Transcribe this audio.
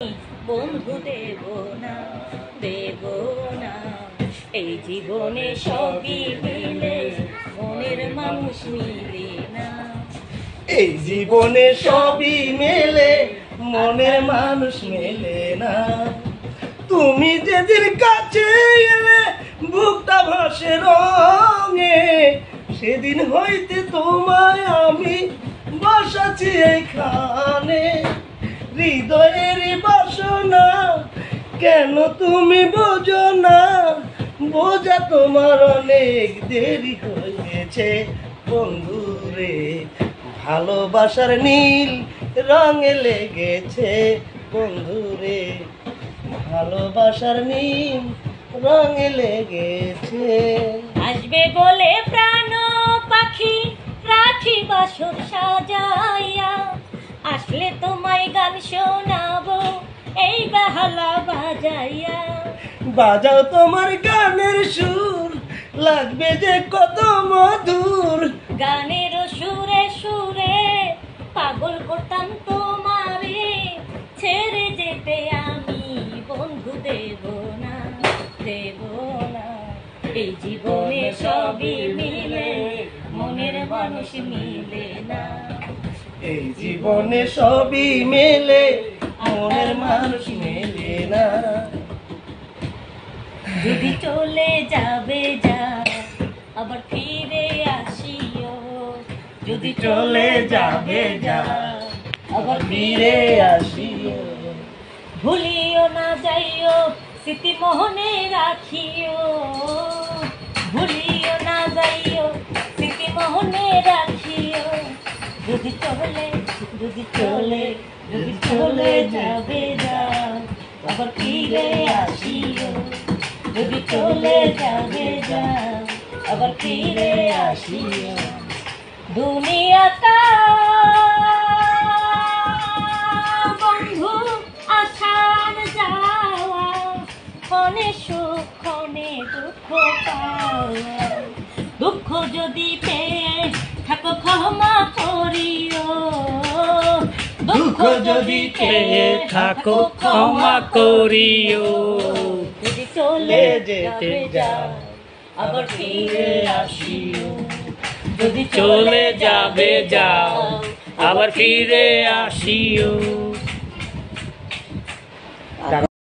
বন্ধু দেব না, দেব না। এই জীবনে সবই মিলে, মনের মানুষ মিলে না। এই জীবনে সবই মেলে, মনের মানুষ মেলে না। তুমি যেদিন কাছে এলে বুকটা ভাসে রঙে, সেদিন হইতে তোমায় আমি বসাছি এইখানে। হৃদয়ের বাসনা কেন তুমি বোঝো না, বোঝা তোমার অনেক দেরি হয়েছে বন্ধুরে। ভালোবাসার নীল রঙে লেগেছে বন্ধুরে, ভালোবাসার নীল রঙে লেগেছে। আসবে বলে প্রাণ পাখি রাখি বাসর সাজাইয়া, আসলে তোমায় গান শোনাবো এই বেহালা বাজাইয়া। বাজাও তোমার গানের সুর, লাগবে যে কত মধুর। গানের সুরে সুরে পাগল করতাম তোমারে, ছেড়ে যেতে আমি বন্ধু দেব না, দেব না। এই জীবনে সবই মিলে, মনের মানুষ মিলে না। এই জীবনে সবই মেলে, মনের মানুষ মেলে না। যদি চলে যাবে যা, আবার ফিরে আসিও। যদি চলে যাবে যা, আবার ফিরে আসিও। ভুলিও না যাইও, স্মৃতি মোহনে রাখিও। ভুলিও না যাইও, স্মৃতি মোহনে রাখিও। যদি চলে, যদি চলে, যদি চলে যাবে যা, আবার ফিরে আসিও। যদি চলে যাবে যা, আবার ফিরে আসিও। দুনিয়াটা বন্ধু আসার যাওয়া, ক্ষণে সুখ ক্ষণে দুঃখ পাওয়া। দুঃখ যদি পেয়ে থাকো ক্ষমা করিও, দুঃখ যদি পেয়ে থাকো ক্ষমা করিও। যদি চলে যেতে যাও, আবার ফিরে আসিও। যদি চলে যাবে যাও, আবার ফিরে আসিও।